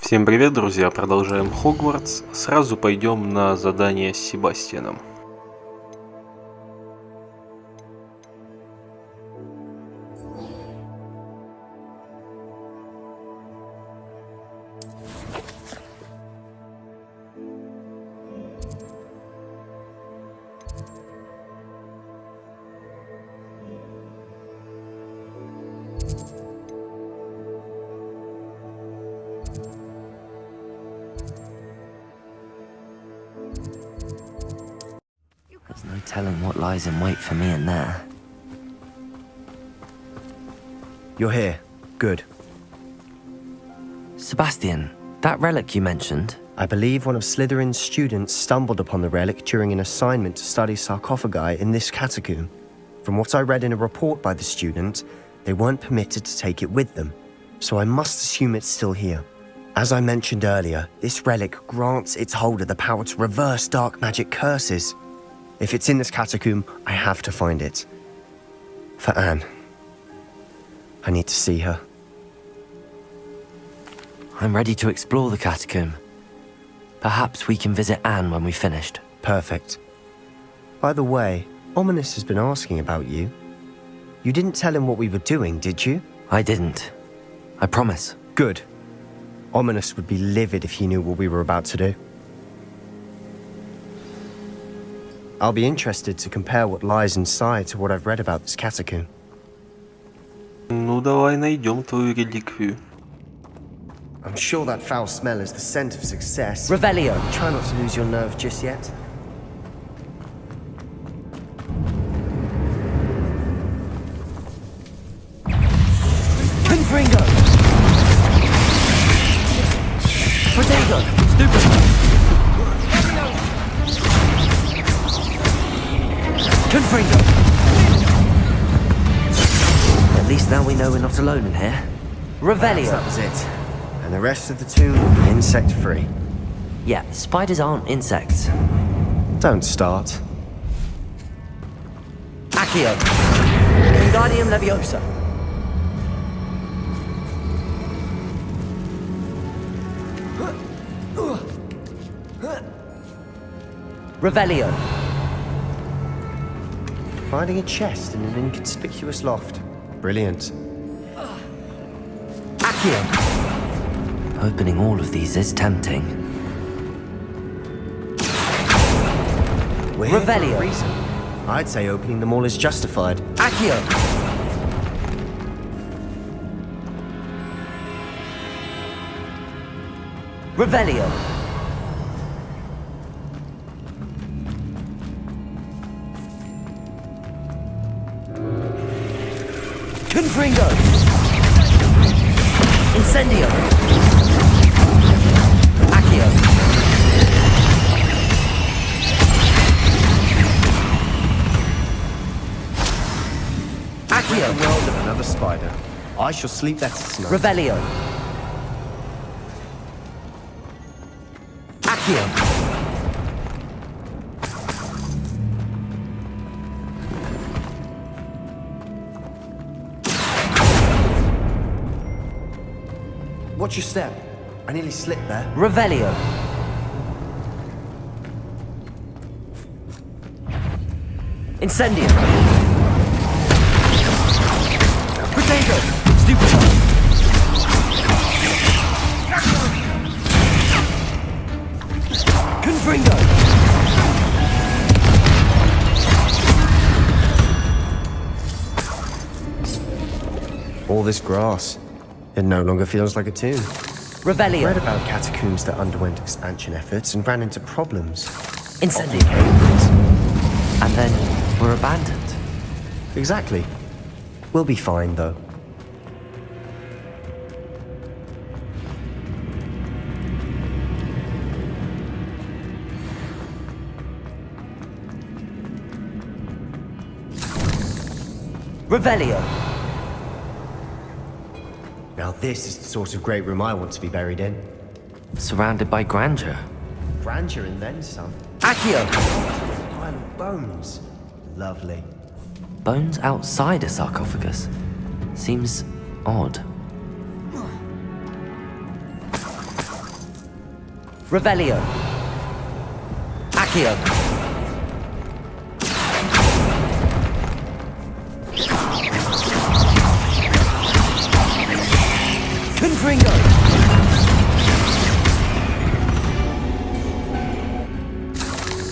Всем привет, друзья! Продолжаем Хогвартс. Сразу пойдем на задание с Себастьяном. There's no telling what lies in wait for me in there. You're here. Good. Sebastian, that relic you mentioned, I believe one of Slytherin's students stumbled upon the relic during an assignment to study sarcophagi in this catacomb. From what I read in a report by the student, they weren't permitted to take it with them, so I must assume it's still here. As I mentioned earlier, this relic grants its holder the power to reverse dark magic curses. If it's in this catacomb, I have to find it. For Anne. I need to see her. I'm ready to explore the catacomb. Perhaps we can visit Anne when we've finished. Perfect. By the way, Ominous has been asking about you. You didn't tell him what we were doing, did you? I didn't. I promise. Good. Ominous would be livid if he knew what we were about to do. I'll be interested to compare what lies inside to what I've read about this catacomb. Ну давай найдем твою реликвию. I'm sure that foul smell is the scent of success. Revelio! Try not to lose your nerve just yet. Confringo! Protego! Stupid! Confringo! At least now we know we're not alone in here. Revelio! That was it. And the rest of the tomb will be insect-free. Yeah, spiders aren't insects. Don't start. Accio! Wingardium Leviosa! Revelio! Finding a chest in an inconspicuous loft. Brilliant. Accio! Opening all of these is tempting. We're here for Revelio. a reason. I'd say opening them all is justified. Accio! Revelio! Confringo! Incendio! Accio! Accio! The world of another spider. I shall sleep better tonight. Revelio! Accio! Watch your step. I nearly slipped there. Revelio! Incendio! Protego! Stupid! Confringo! All this grass. It no longer feels like a tomb. I Revelio! read about catacombs that underwent expansion efforts and ran into problems. Incendio! And then were abandoned. Exactly. We'll be fine, though. Revelio! Now this is the sort of great room I want to be buried in. Surrounded by grandeur. Grandeur and then some. Accio! Pile of bones. Lovely. Bones outside a sarcophagus. Seems odd. Revelio. Accio. Confringo.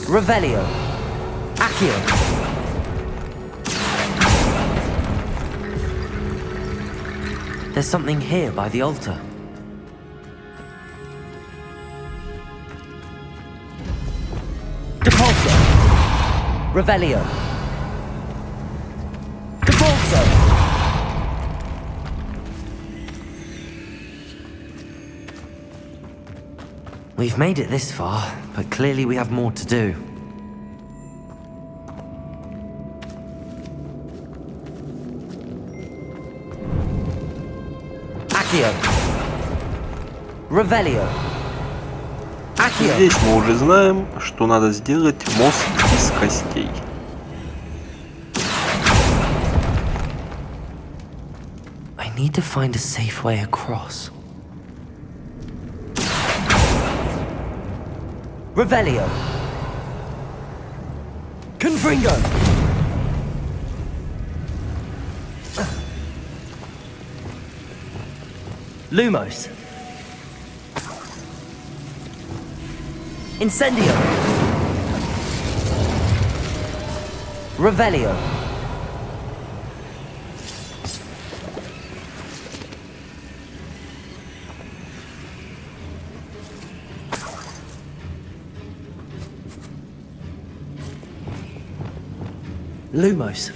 Revelio. Accio. There's something here by the altar. Depulso. Revelio. Depulso. We've made it this far, but clearly we have more to do. Accio. Revelio. Accio. Здесь мы уже знаем, что надо сделать мост из костей. I need to find a safe way across. Revelio. Confringo. Lumos. Incendio. Revelio. Lumos.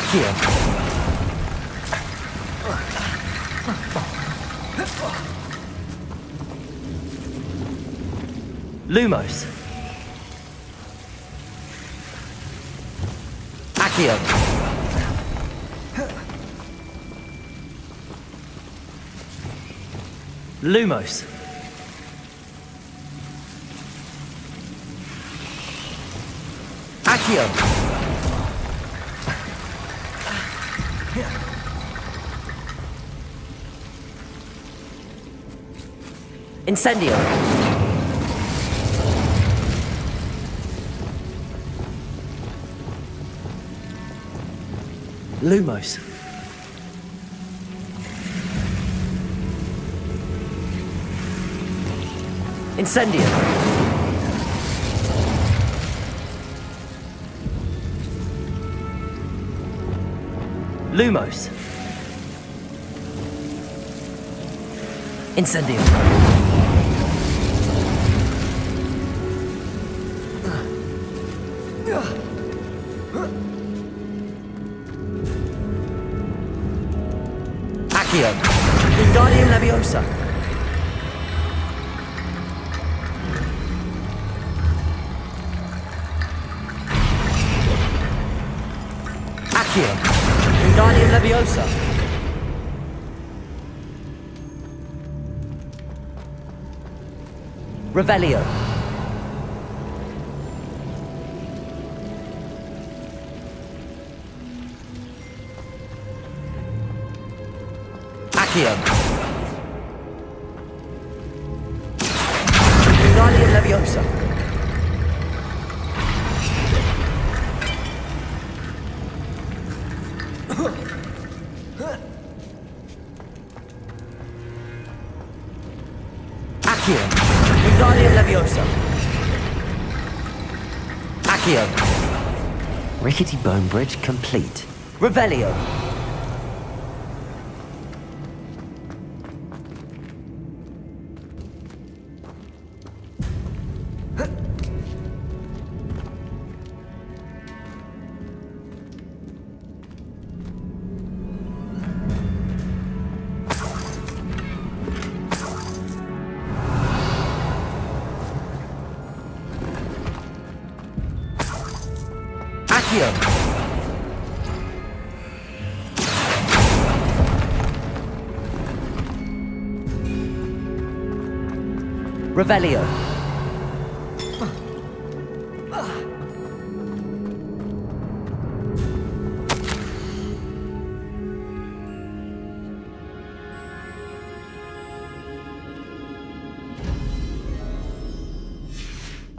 Accio. Lumos. Accio. Lumos. Accio. Incendio. Lumos. Incendio. Lumos. Incendio. Accio. Wingardium Leviosa. Accio. Wingardium Leviosa. Revelio. Accio. Wingardium Leviosa. Accio. Wingardium Leviosa. Accio. Rickety bone bridge complete. Revelio. Accio. Revelio.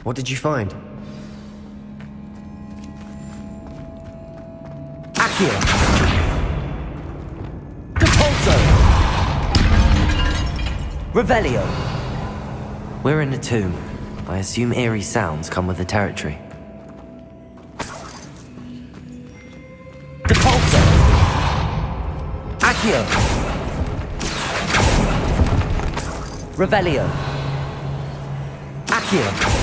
What did you find? Accio! Depulso! Revelio! We're in a tomb. I assume eerie sounds come with the territory. Depulso! Accio! Revelio! Accio!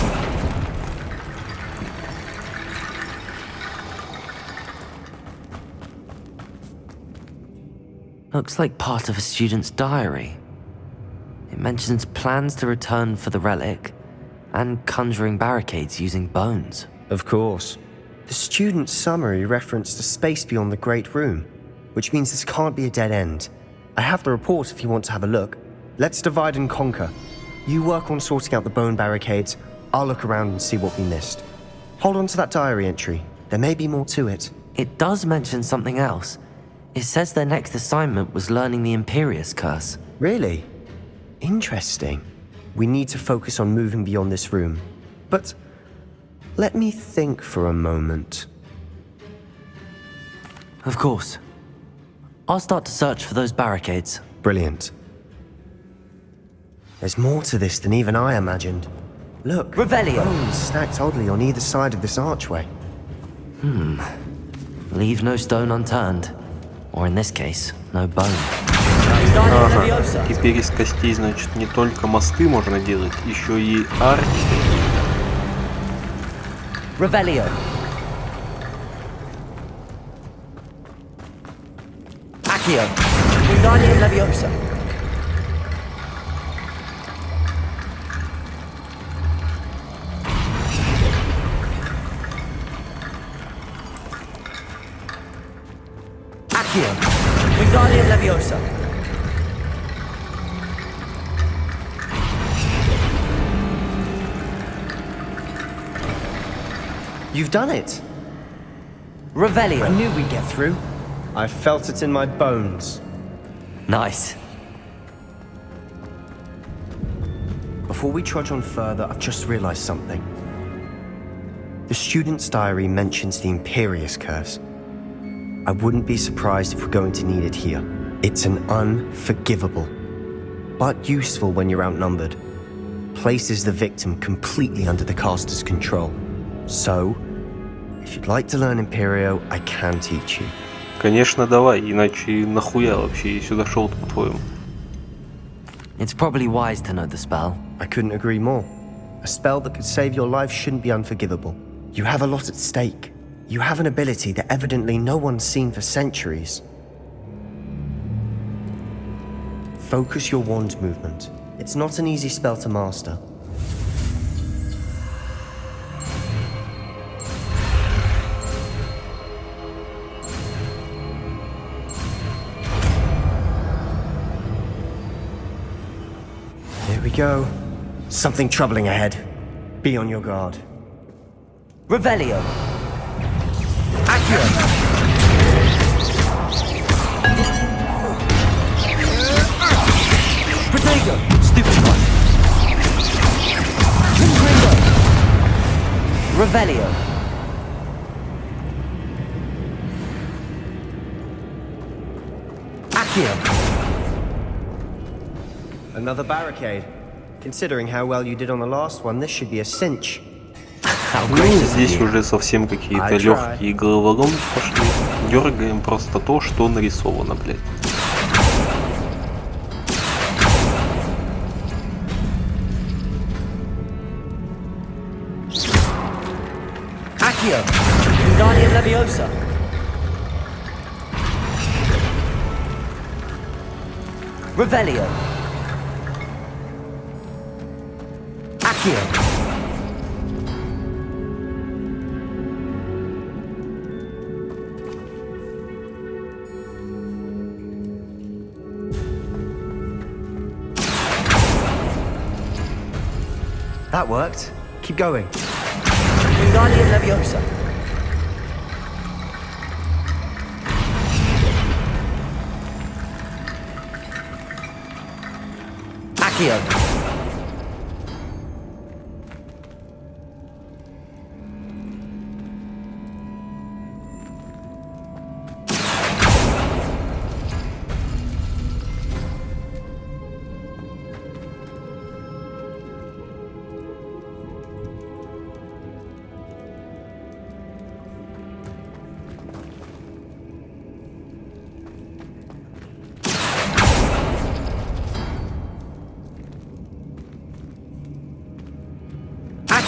Looks like part of a student's diary. It mentions plans to return for the relic and conjuring barricades using bones. Of course. The student's summary referenced a space beyond the Great Room, which means this can't be a dead end. I have the report if you want to have a look. Let's divide and conquer. You work on sorting out the bone barricades, I'll look around and see what we missed. Hold on to that diary entry. There may be more to it. It does mention something else. It says their next assignment was learning the Imperious Curse. Really? Interesting. We need to focus on moving beyond this room. But let me think for a moment. Of course. I'll start to search for those barricades. Brilliant. There's more to this than even I imagined. Look, Revelio! bones stacked oddly on either side of this archway. Leave no stone unturned. Or in this case, no bone. Ага, теперь из костей, значит, не только мосты можно делать, еще и арки. Revelio. Accio. Wingardium Leviosa. Accio. Wingardium Leviosa. You've done it! Revelio. I knew we'd get through. I felt it in my bones. Nice. Before we trudge on further, I've just realized something. The student's diary mentions the Imperious Curse. I wouldn't be surprised if we're going to need it here. It's an unforgivable, but useful when you're outnumbered. Places the victim completely under the caster's control. So, if you'd like to learn Imperio, I can teach you. Конечно, давай, иначе нахуя вообще я сюда шел, по-твоему? It's probably wise to know the spell. I couldn't agree more. A spell that could save your life shouldn't be unforgivable. You have a lot at stake. You have an ability that evidently no one's seen for centuries. Focus your wand movement. It's not an easy spell to master. Here we go. Something troubling ahead. Be on your guard. Revelio. Accio. Protego. Stupid one. Imperio. Revelio. Accio. Another barricade. Considering how well you did on the last one, this should be a cinch. How Ну, gracious of здесь you. уже совсем какие-то I try. легкие головоломки пошли. Дергаем просто то, что нарисовано, блядь. Accio. Wingardium Leviosa. Revelio. Accio. That worked. Keep going. Wingardium Leviosa. Accio.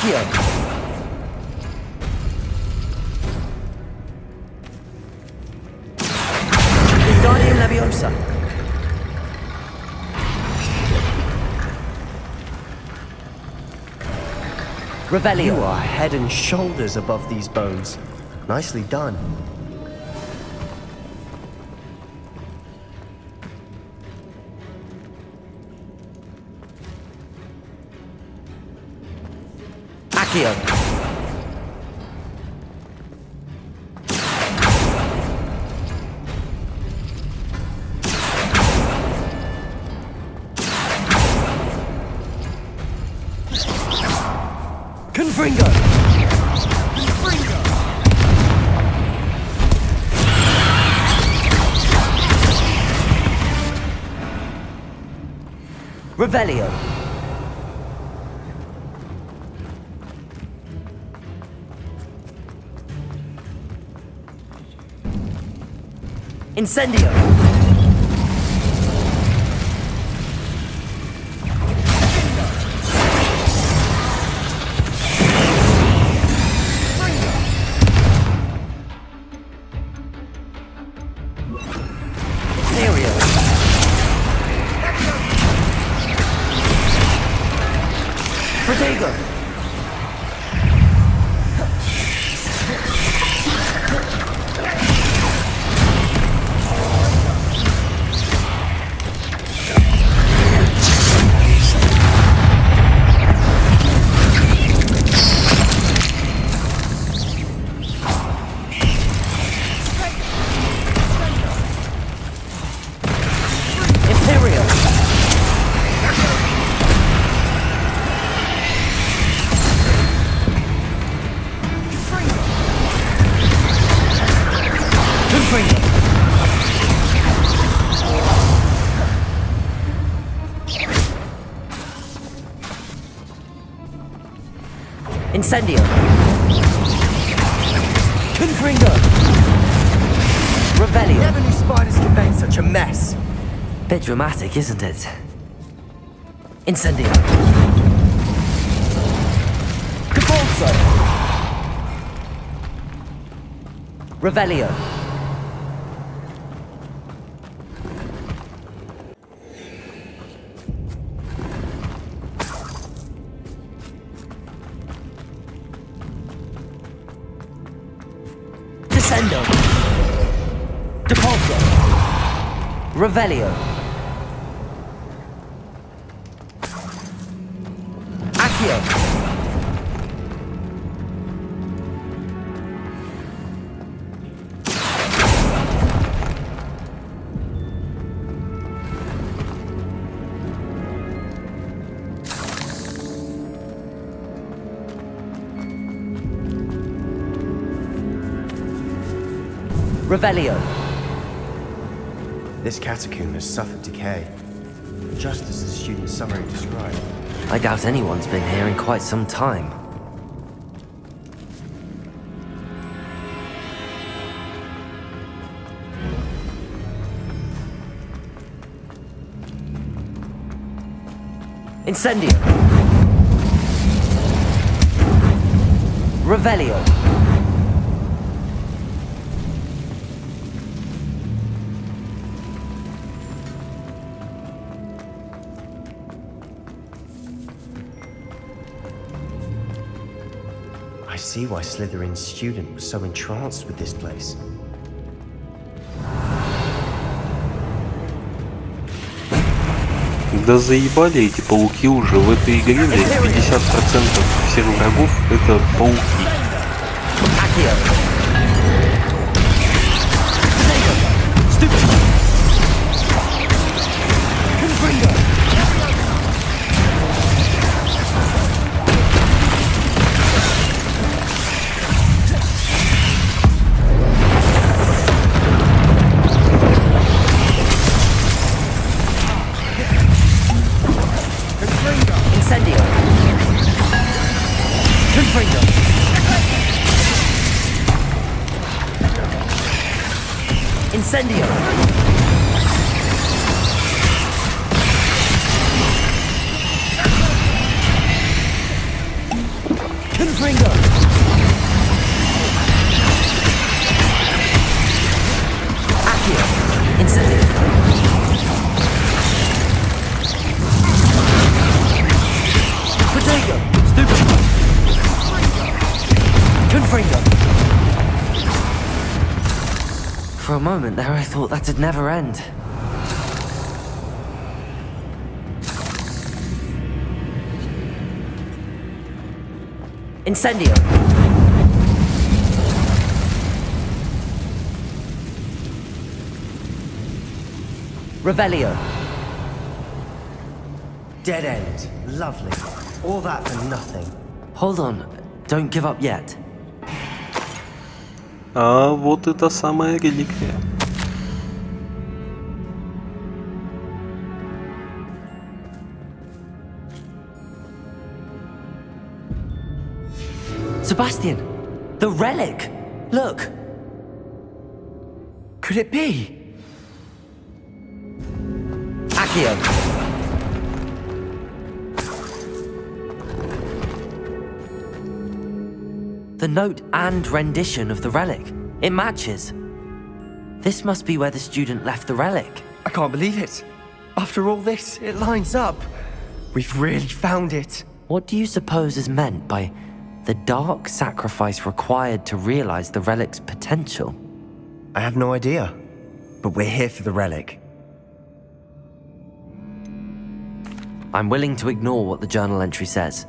Accio. Wingardium Leviosa. Revelio. You are head and shoulders above these bones. Nicely done. Accio. Confringo. Revelio. Incendio. Stereo. Protego. Imperial. Confringo. Incendio. Confringo. Revelio. Never knew spiders could make such a mess. Bit dramatic, isn't it? Incendio. Capolso. Revelio. Descendo. Depulso. Revelio. Accio. Revelio. This catacomb has suffered decay, just as the student's summary described. I doubt anyone's been here in quite some time. Incendio. Revelio. I see why Slytherin's student was so entranced with this place. Да заебали эти пауки уже. В этой игре, блядь, 50% всех врагов это пауки. Incendio. Confringo. Incendio. Confringo! Accio! Incendio! Potato! Stupid! Confringo! For a moment there I thought that'd never end. Incendio! Revelio! Dead end. Lovely. All that for nothing. Hold on, don't give up yet. А вот это самая реликвия. Sebastian! The relic! Look! Could it be? Accio! The note and rendition of the relic. It matches. This must be where the student left the relic. I can't believe it. After all this, it lines up. We've really found it. What do you suppose is meant by the dark sacrifice required to realize the relic's potential? I have no idea. But we're here for the relic. I'm willing to ignore what the journal entry says.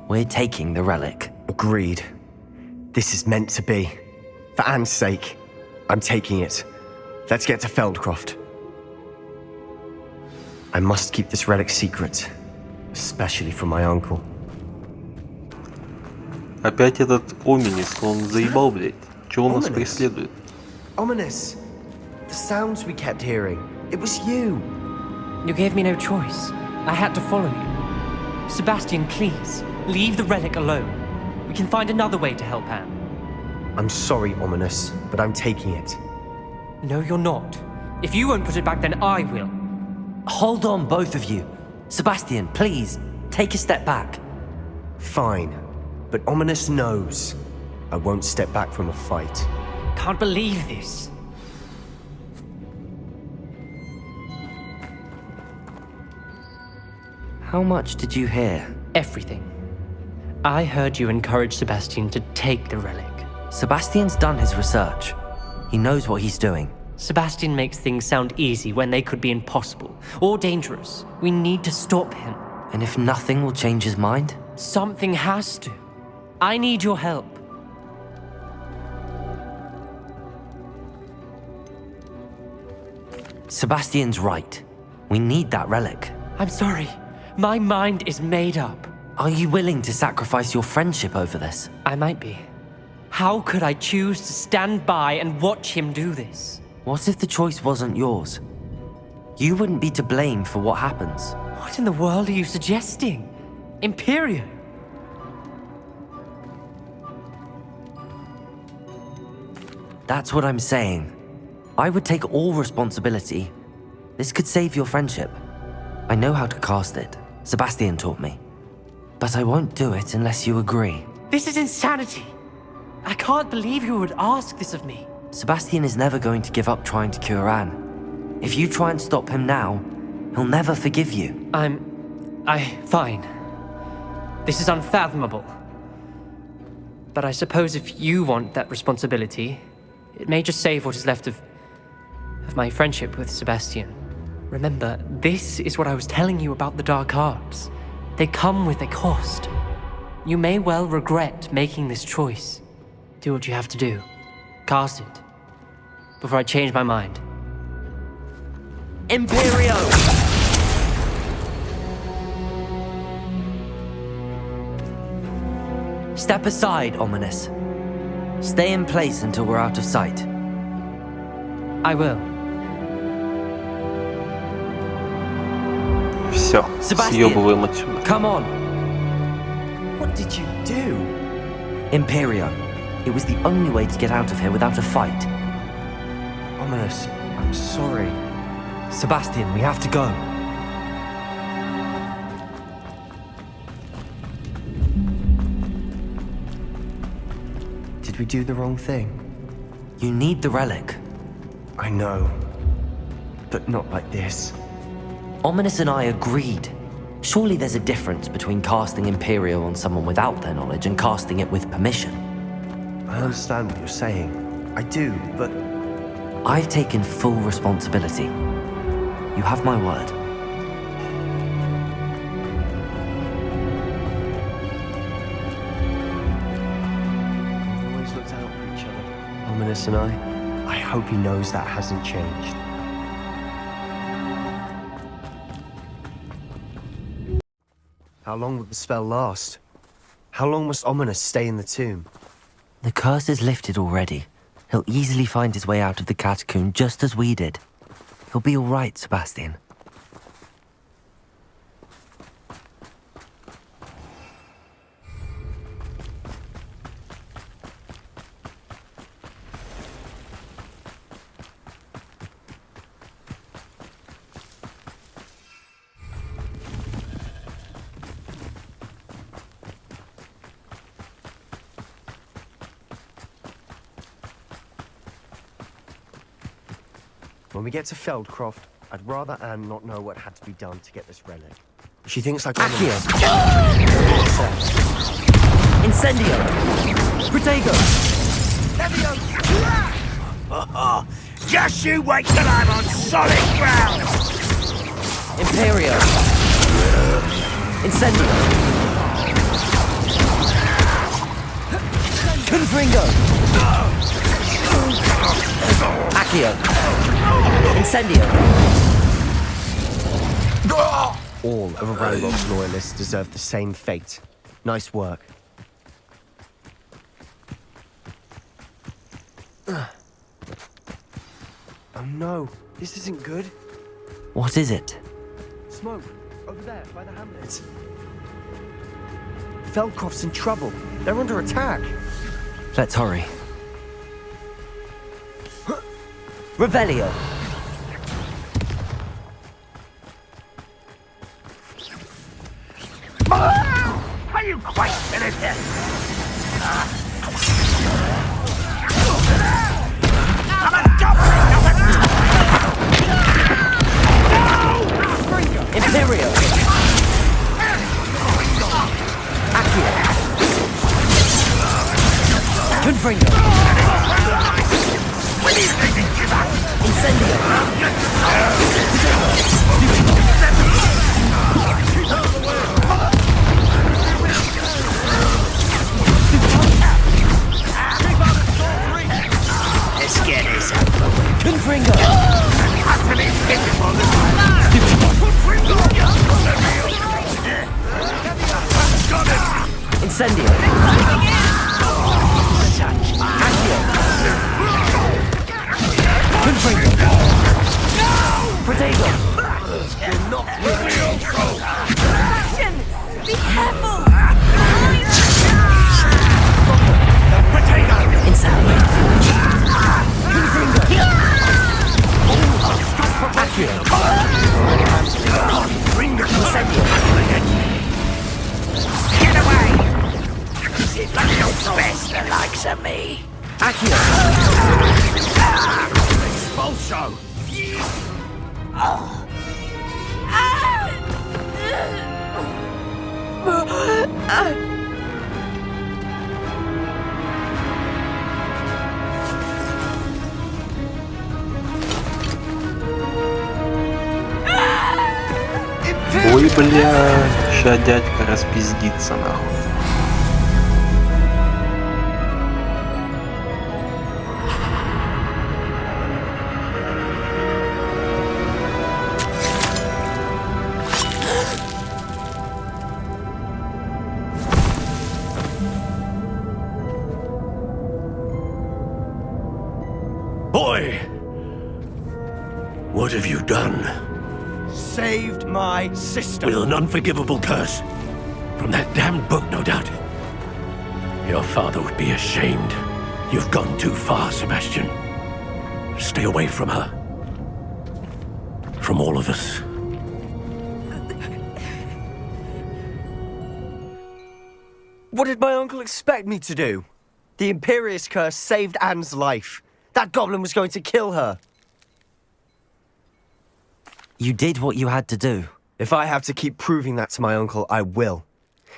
We're taking the relic. Agreed. This is meant to be. For Anne's sake, I'm taking it. Let's get to Feldcroft. I must keep this relic secret, especially from my uncle. Опять этот Оминис, он заебал, блядь. Чего он нас Ominous? преследует? Ominous. The sounds we kept hearing. It was you. You gave me no choice. I had to follow you. Sebastian, please, leave the relic alone. We can find another way to help Anne. I'm sorry, Ominous, but I'm taking it. No, you're not. If you won't put it back, then I will. Hold on, both of you. Sebastian, please, take a step back. Fine. But Ominous knows I won't step back from a fight. Can't believe this. How much did you hear? Everything. I heard you encourage Sebastian to take the relic. Sebastian's done his research. He knows what he's doing. Sebastian makes things sound easy when they could be impossible or dangerous. We need to stop him. And if nothing will change his mind? Something has to. I need your help. Sebastian's right. We need that relic. I'm sorry. My mind is made up. Are you willing to sacrifice your friendship over this? I might be. How could I choose to stand by and watch him do this? What if the choice wasn't yours? You wouldn't be to blame for what happens. What in the world are you suggesting? Imperio? That's what I'm saying. I would take all responsibility. This could save your friendship. I know how to cast it. Sebastian taught me. But I won't do it unless you agree. This is insanity. I can't believe you would ask this of me. Sebastian is never going to give up trying to cure Anne. If you try and stop him now, he'll never forgive you. Fine. This is unfathomable. But I suppose if you want that responsibility, it may just save what is left of my friendship with Sebastian. Remember, this is what I was telling you about the dark arts. They come with a cost. You may well regret making this choice. Do what you have to do. Cast it. Before I change my mind. Imperio! Step aside, Ominous. Stay in place until we're out of sight. I will. Все, Sebastian, съебываем отсюда. come on! What did you do? Imperio. It was the only way to get out of here without a fight. Ominous, I'm sorry. Sebastian, we have to go. Did we do the wrong thing? You need the relic. I know. But not like this. Ominous and I agreed. Surely there's a difference between casting Imperial on someone without their knowledge and casting it with permission. I understand what you're saying. I do, but... I've taken full responsibility. You have my word. We've always looked out for each other. Ominous and I hope he knows that hasn't changed. How long will the spell last? How long must Ominous stay in the tomb? The curse is lifted already. He'll easily find his way out of the catacomb just as we did. He'll be all right, Sebastian. When we get to Feldcroft, I'd rather Anne not know what had to be done to get this relic. She thinks like Ominous. Incendio! Protego! Just you wait till I'm on solid ground! Imperio! Incendio! Confringo! Accio! Incendio! All of Ranrock's loyalists deserve the same fate. Nice work. Oh no, this isn't good. What is it? Smoke, over there, by the hamlet. Feldcroft's in trouble. They're under attack. Let's hurry. Revelio! Are you quite finished yet? I'm a goblin of it! Imperio! Accio! Confringo! When are you taking you back? Incendio! Let's get this over with. Confringo! Utterly pitiful. Incendio! Accio! Confringo! Protego! Sebastian! Be careful! Incendio! Confringo! Accio! Incendio! Get away! It looks best the likes of me. Accio! Expulso! Ой, бля, ща дядька распиздится нахуй. Boy! What have you done? Saved my sister. With an unforgivable curse. From that damned book, no doubt. Your father would be ashamed. You've gone too far, Sebastian. Stay away from her. From all of us. What did my uncle expect me to do? The Imperious curse saved Anne's life. That goblin was going to kill her. You did what you had to do. If I have to keep proving that to my uncle, I will.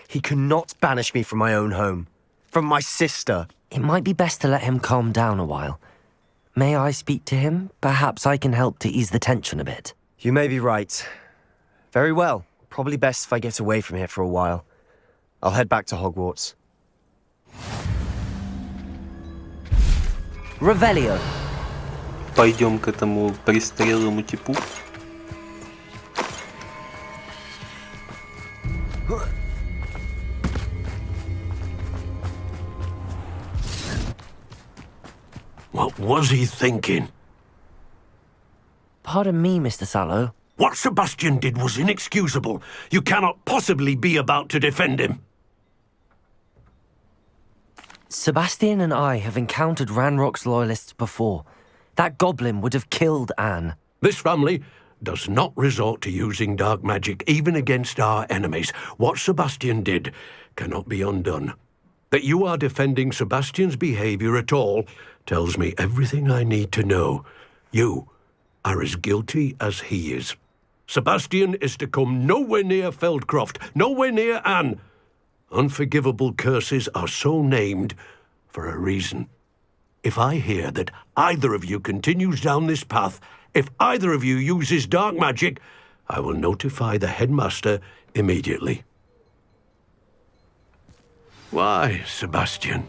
He cannot banish me from my own home. From my sister. It might be best to let him calm down a while. May I speak to him? Perhaps I can help to ease the tension a bit. You may be right. Very well. Probably best if I get away from here for a while. I'll head back to Hogwarts. Revelio. Пойдем к этому пристрелому типу. What was he thinking? Pardon me, Mr. Sallow. What Sebastian did was inexcusable. You cannot possibly be about to defend him. Sebastian and I have encountered Ranrock's loyalists before. That goblin would have killed Anne. This family does not resort to using dark magic even against our enemies. What Sebastian did cannot be undone. That you are defending Sebastian's behavior at all tells me everything I need to know. You are as guilty as he is. Sebastian is to come nowhere near Feldcroft, nowhere near Anne. Unforgivable curses are so named for a reason. If I hear that either of you continues down this path, if either of you uses dark magic, I will notify the headmaster immediately. Why, Sebastian?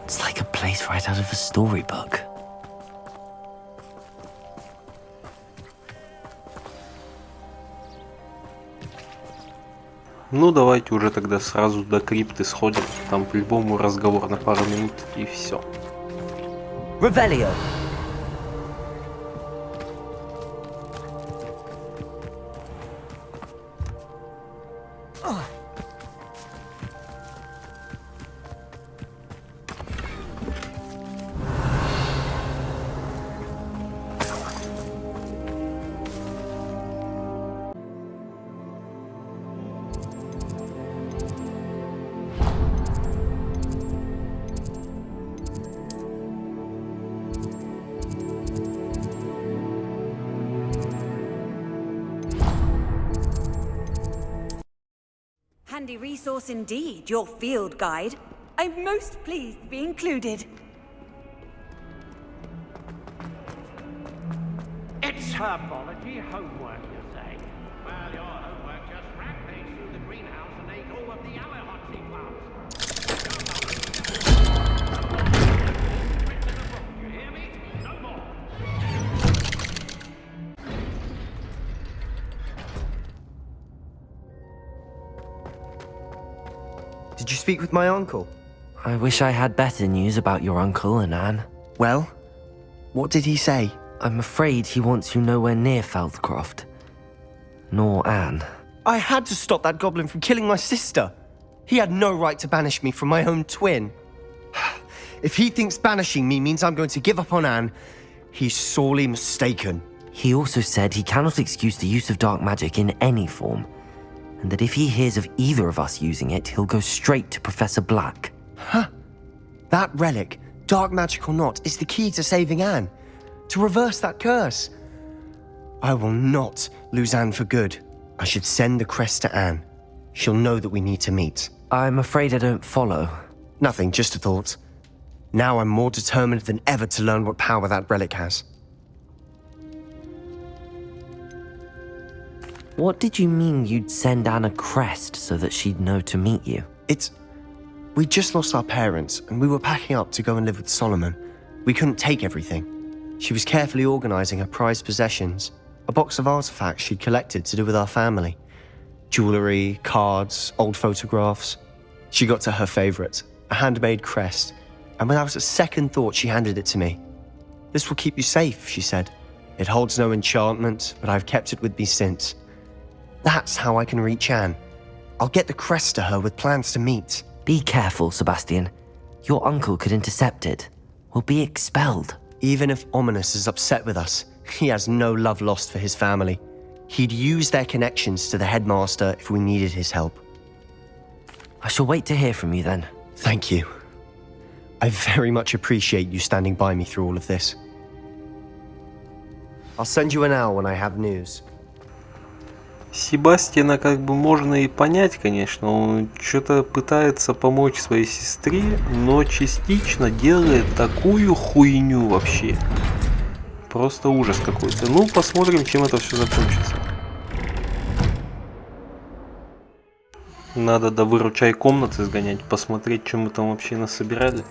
It's like a place right out of a storybook. Ну, давайте уже тогда сразу до крипты сходим. Там по-любому разговор на пару минут и все. Revelio. Handy resource indeed, your field guide. I'm most pleased to be included. It's herbology homework, you say? Well, your homework just rampaged through the greenhouse and ate all of the Allerhotzi plants. You hear me? No more. Did you speak with my uncle? I wish I had better news about your uncle and Anne. Well, what did he say? I'm afraid he wants you nowhere near Feldcroft. Nor Anne. I had to stop that goblin from killing my sister. He had no right to banish me from my own twin. If he thinks banishing me means I'm going to give up on Anne, he's sorely mistaken. He also said he cannot excuse the use of dark magic in any form, and that if he hears of either of us using it, he'll go straight to Professor Black. Huh? That relic, dark magic or not, is the key to saving Anne. To reverse that curse. I will not lose Anne for good. I should send the crest to Anne. She'll know that we need to meet. I'm afraid I don't follow. Nothing, just a thought. Now I'm more determined than ever to learn what power that relic has. What did you mean you'd send Anne a crest so that she'd know to meet you? We just lost our parents, and we were packing up to go and live with Solomon. We couldn't take everything. She was carefully organizing her prized possessions, a box of artifacts she'd collected to do with our family. Jewelry, cards, old photographs. She got to her favorite, a handmade crest, and without a second thought she handed it to me. This will keep you safe, she said. It holds no enchantment, but I've kept it with me since. That's how I can reach Anne. I'll get the crest to her with plans to meet. Be careful, Sebastian. Your uncle could intercept it. We'll be expelled. Even if Ominous is upset with us, he has no love lost for his family. He'd use their connections to the headmaster if we needed his help. I shall wait to hear from you then. Thank you. I very much appreciate you standing by me through all of this. I'll send you an hour when I have news. Себастьяна как бы можно и понять, конечно, он что-то пытается помочь своей сестре, но частично делает такую хуйню вообще. Просто ужас какой-то. Ну, посмотрим, чем это все закончится. Надо до выручай комнаты сгонять, посмотреть, что мы там вообще насобирали.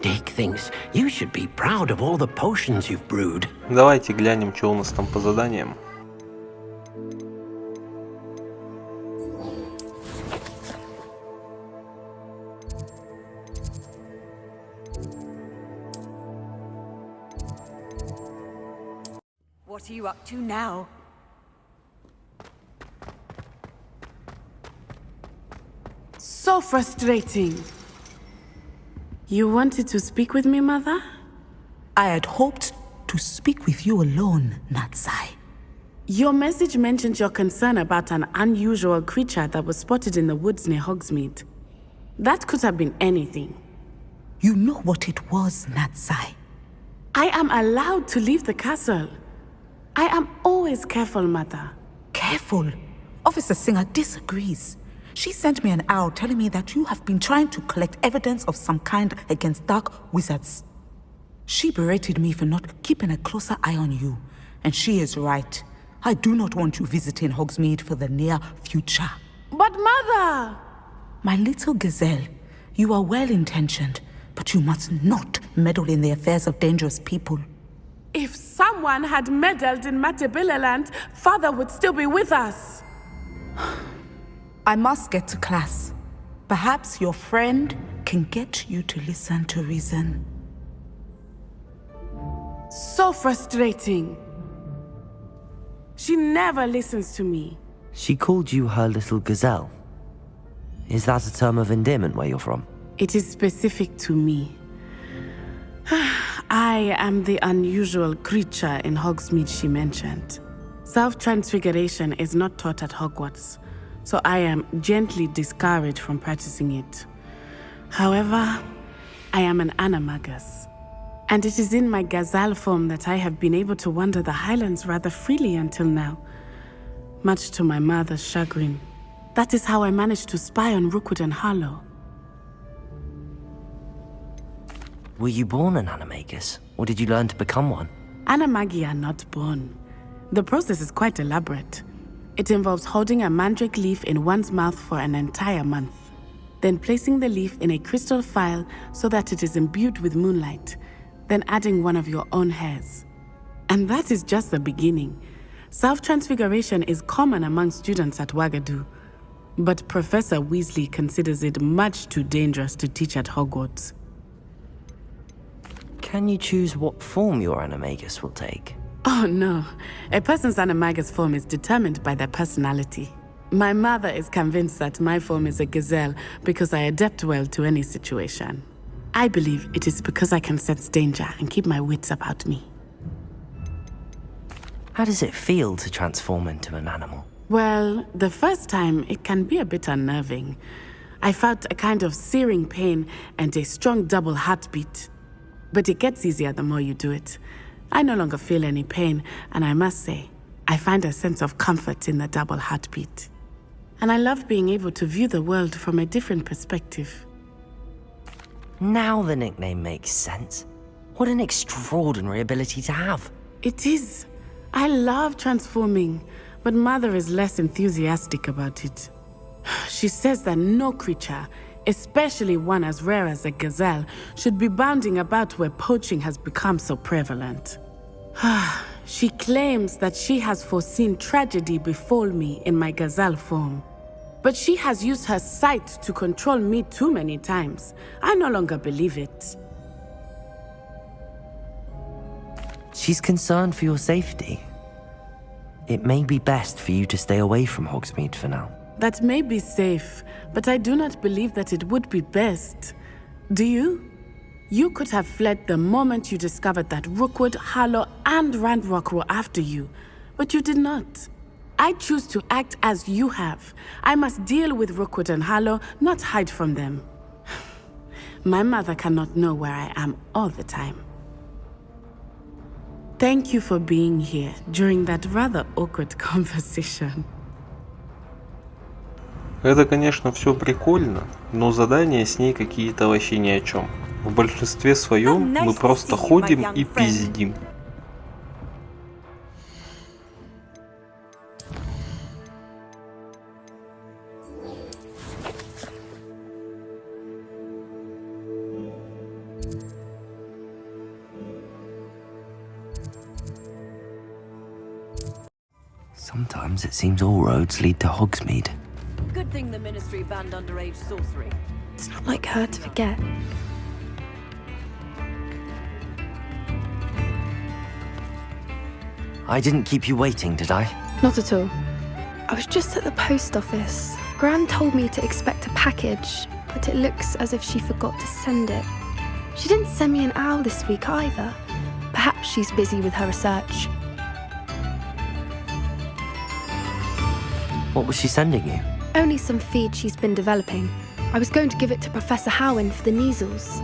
Dick thinks you should be proud of all the potions you've brewed. Давайте глянем, что у нас там по заданиям. What are you up to now? So frustrating. You wanted to speak with me, Mother? I had hoped to speak with you alone, Natsai. Your message mentioned your concern about an unusual creature that was spotted in the woods near Hogsmeade. That could have been anything. You know what it was, Natsai. I am allowed to leave the castle. I am always careful, Mother. Careful. Officer Singer disagrees. She sent me an owl telling me that you have been trying to collect evidence of some kind against dark wizards. She berated me for not keeping a closer eye on you. And she is right. I do not want you visiting Hogsmeade for the near future. But Mother! My little gazelle, you are well-intentioned, but you must not meddle in the affairs of dangerous people. If someone had meddled in Matabeleland, Father would still be with us. I must get to class. Perhaps your friend can get you to listen to reason. So frustrating. She never listens to me. She called you her little gazelle. Is that a term of endearment where you're from? It is specific to me. I am the unusual creature in Hogsmeade she mentioned. Self-transfiguration is not taught at Hogwarts, so I am gently discouraged from practicing it. However, I am an animagus, and it is in my gazelle form that I have been able to wander the Highlands rather freely until now, much to my mother's chagrin. That is how I managed to spy on Rookwood and Harlow. Were you born an animagus, or did you learn to become one? Animagi are not born. The process is quite elaborate. It involves holding a mandrake leaf in one's mouth for an entire month, then placing the leaf in a crystal phial so that it is imbued with moonlight, then adding one of your own hairs. And that is just the beginning. Self-transfiguration is common among students at Wagadu, but Professor Weasley considers it much too dangerous to teach at Hogwarts. Can you choose what form your animagus will take? Oh no, a person's animagus form is determined by their personality. My mother is convinced that my form is a gazelle because I adapt well to any situation. I believe it is because I can sense danger and keep my wits about me. How does it feel to transform into an animal? Well, the first time it can be a bit unnerving. I felt a kind of searing pain and a strong double heartbeat. But it gets easier the more you do it. I no longer feel any pain, and I must say, I find a sense of comfort in the double heartbeat. And I love being able to view the world from a different perspective. Now the nickname makes sense. What an extraordinary ability to have. It is. I love transforming, but Mother is less enthusiastic about it. She says that no creature, especially one as rare as a gazelle, should be bounding about where poaching has become so prevalent. She claims that she has foreseen tragedy befall me in my gazelle form. But she has used her sight to control me too many times. I no longer believe it. She's concerned for your safety. It may be best for you to stay away from Hogsmeade for now. That may be safe, but I do not believe that it would be best. Do you? You could have fled the moment you discovered that Rookwood, Harlow, and Ranrock were after you, but you did not. I choose to act as you have. I must deal with Rookwood and Harlow, not hide from them. My mother cannot know where I am all the time. Thank you for being here during that rather awkward conversation. Это, конечно, все прикольно, но задания с ней какие-то вообще ни о чем. В большинстве своем мы просто ходим и пиздим. Sometimes it seems all roads lead to Hogsmeade. Good thing the Ministry banned underage sorcery. It's not like her to forget. I didn't keep you waiting, did I? Not at all. I was just at the post office. Gran told me to expect a package, but it looks as if she forgot to send it. She didn't send me an owl this week either. Perhaps she's busy with her research. What was she sending you? Only some feed she's been developing. I was going to give it to Professor Howin for the measles.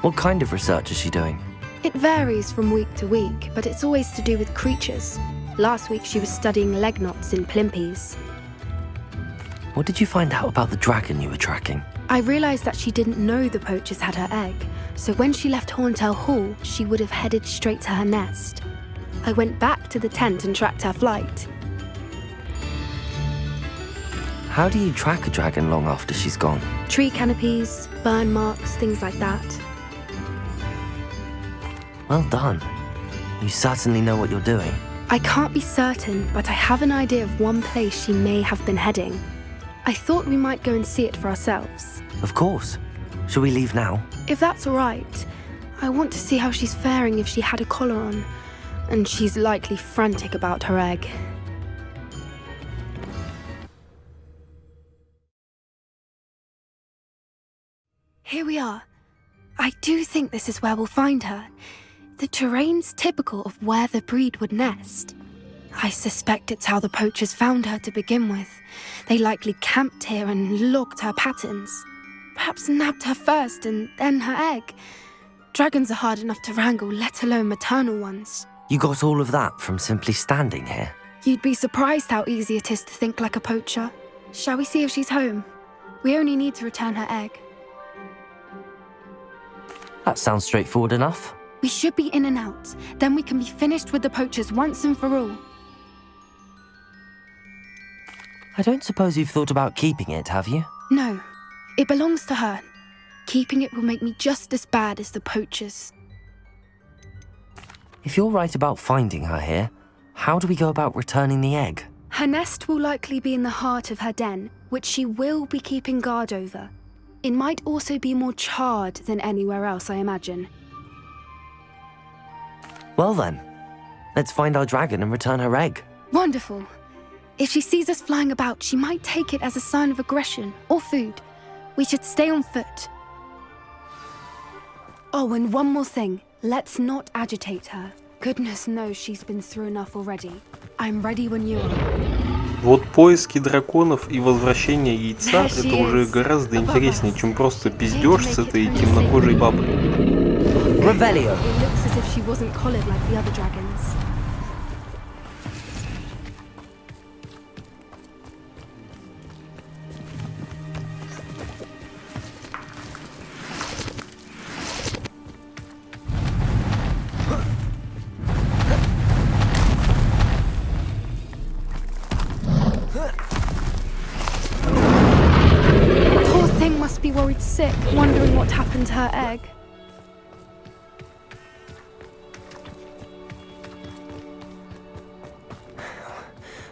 What kind of research is she doing? It varies from week to week, but it's always to do with creatures. Last week she was studying leg knots in plimpies. What did you find out about the dragon you were tracking? I realised that she didn't know the poachers had her egg, so when she left Horntail Hall, she would have headed straight to her nest. I went back to the tent and tracked her flight. How do you track a dragon long after she's gone? Tree canopies, burn marks, things like that. Well done. You certainly know what you're doing. I can't be certain, but I have an idea of one place she may have been heading. I thought we might go and see it for ourselves. Of course. Shall we leave now? If that's all right. I want to see how she's faring if she had a collar on. And she's likely frantic about her egg. Here we are. I do think this is where we'll find her. The terrain's typical of where the breed would nest. I suspect it's how the poachers found her to begin with. They likely camped here and logged her patterns. Perhaps nabbed her first and then her egg. Dragons are hard enough to wrangle, let alone maternal ones. You got all of that from simply standing here? You'd be surprised how easy it is to think like a poacher. Shall we see if she's home? We only need to return her egg. That sounds straightforward enough. We should be in and out. Then we can be finished with the poachers once and for all. I don't suppose you've thought about keeping it, have you? No. It belongs to her. Keeping it will make me just as bad as the poachers. If you're right about finding her here, how do we go about returning the egg? Her nest will likely be in the heart of her den, which she will be keeping guard over. It might also be more charred than anywhere else, I imagine. Well then, let's find our dragon and return her egg. Wonderful. If she sees us flying about, she might take it as a sign of aggression or food. We should stay on foot. Oh, and one more thing. Let's not agitate her. Goodness knows she's been through enough already. I'm ready when you are. Вот поиски драконов и возвращение яйца — это уже гораздо интереснее, чем просто пиздёж с этой темнокожей бабой. Revelio. It looks as if she wasn't collared like the other dragons. Poor thing must be worried sick, wondering what happened to her egg.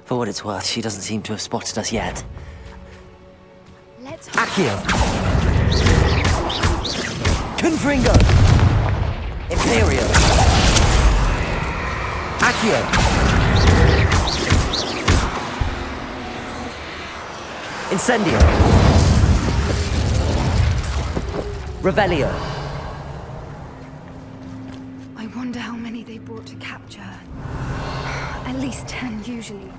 For what it's worth, she doesn't seem to have spotted us yet. Let's Accio! Confringo! Imperio! Accio! Incendio! Revelio! I wonder how many they brought to capture her. At least 10 usually.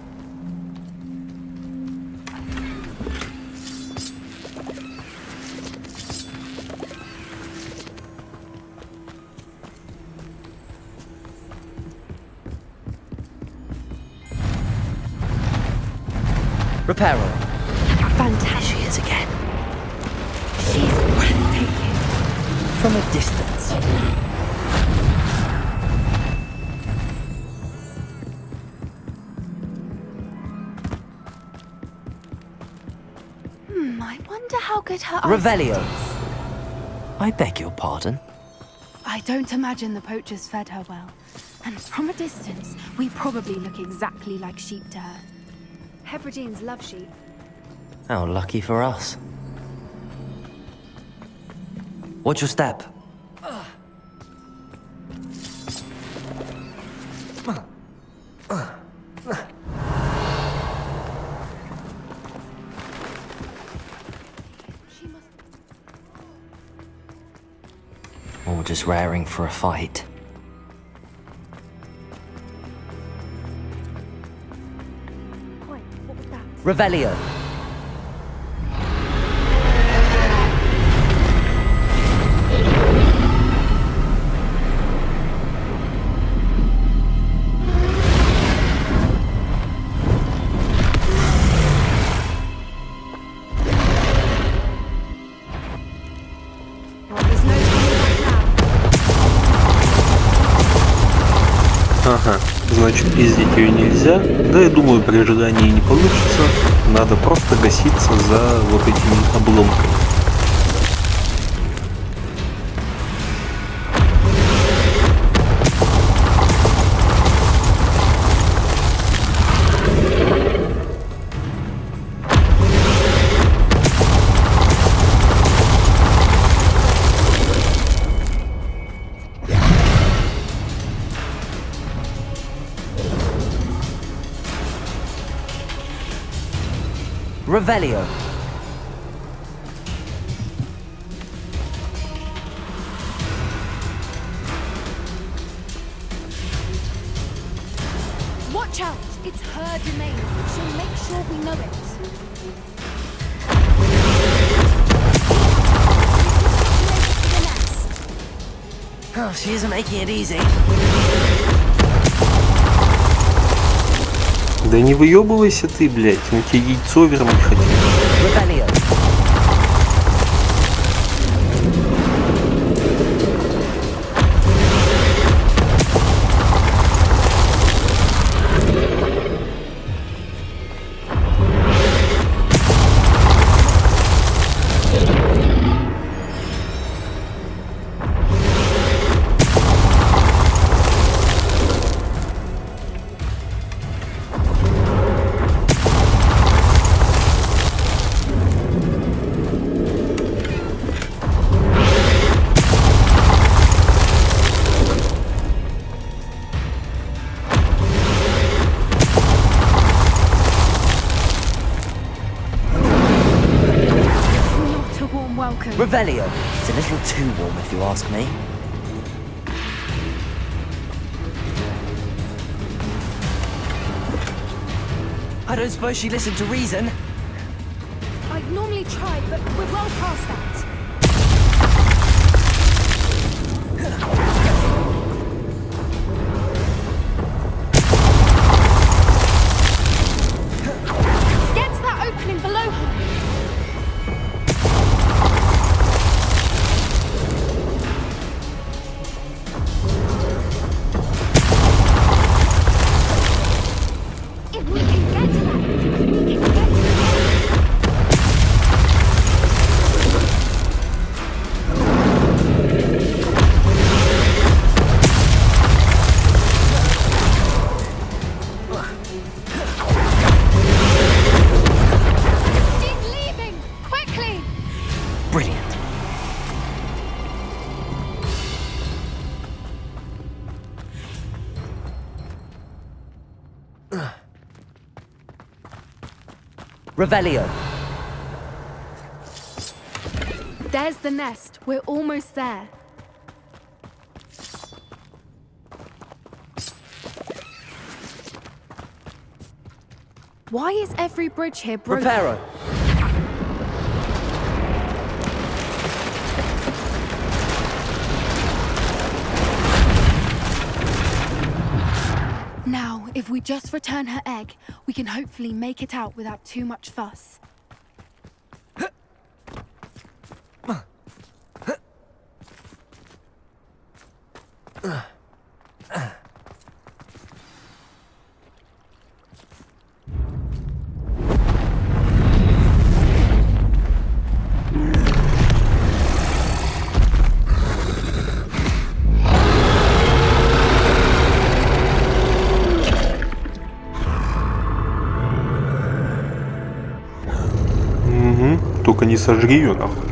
Reparo! Fantastic. She is again. She's breathtaking. From a distance. I wonder how good her Revelio. eyesight is. I beg your pardon. I don't imagine the poachers fed her well. And from a distance, we probably look exactly like sheep to her. Hebrideans love sheep. How lucky for us. Watch your step. Or just raring for a fight. Wait, what was that? Revelio. Well, there's no turning back now. Ага, значит, пиздить ее нельзя. Да, я думаю, при ожидании не получится. Надо просто гаситься за вот этими обломками. Revelio. Watch out! It's her domain. She'll make sure we know it. Oh, she isn't making it easy. Да не выебывайся ты, блядь, мы тебе яйцо вернуть хотим. Revelio. Revelio. It's a little too warm if you ask me. I don't suppose she listened to reason. I'd normally try, but we're well past that. Get to that opening below her. If we can get to that, we can get to that. She's leaving! Quickly! Brilliant. Revelio. There's the nest. We're almost there. Why is every bridge here broken? Reparo. Now, if we just return her egg, we can hopefully make it out without too much fuss. Только не сожри ее нахуй.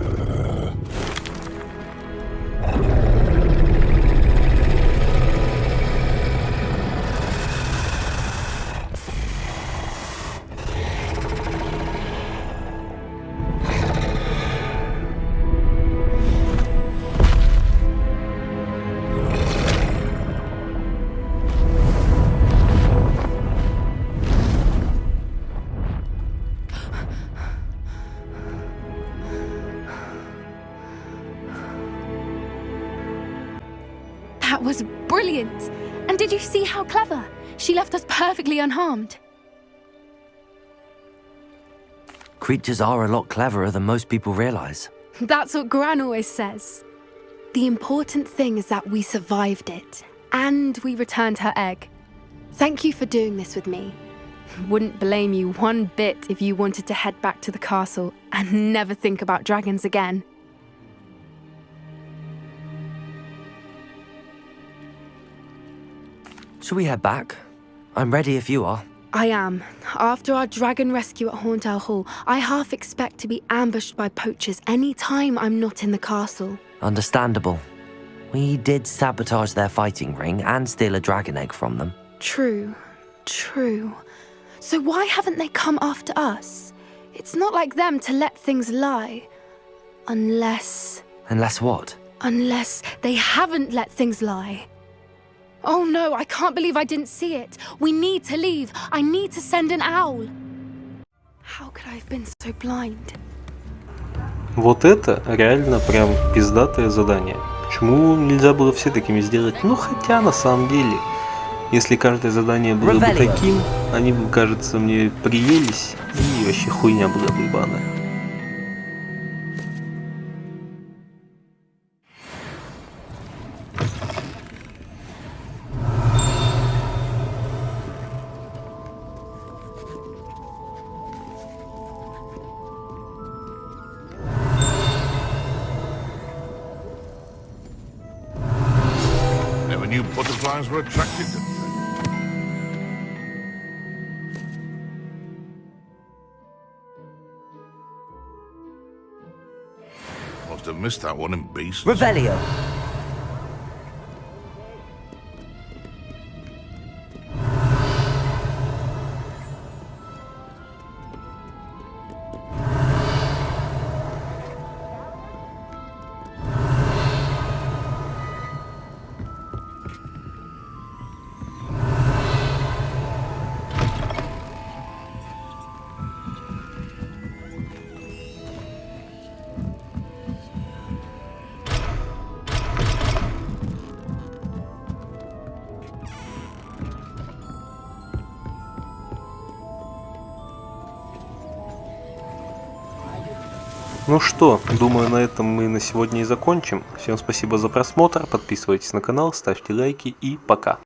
That was brilliant! And did you see how clever? She left us perfectly unharmed. Creatures are a lot cleverer than most people realize. That's what Gran always says. The important thing is that we survived it, and we returned her egg. Thank you for doing this with me. Wouldn't blame you one bit if you wanted to head back to the castle and never think about dragons again. Shall we head back? I'm ready if you are. I am. After our dragon rescue at Hauntow Hall, I half expect to be ambushed by poachers any time I'm not in the castle. Understandable. We did sabotage their fighting ring and steal a dragon egg from them. True. So why haven't they come after us? It's not like them to let things lie. Unless what? Unless they haven't let things lie. Oh no, I can't believe I didn't see it. We need to leave. I need to send an owl. How could I have been so blind? Вот это реально прям пиздатое задание. Почему нельзя было все такими сделать? Ну хотя на самом деле, если каждое задание было бы таким, они бы, кажется, мне приелись, и вообще хуйня была бы ебаная. Never knew butterflies were attracted to them. Must have missed that one in Beast. Revelio. Ну что, думаю, на этом мы на сегодня и закончим. Всем спасибо за просмотр, подписывайтесь на канал, ставьте лайки и пока.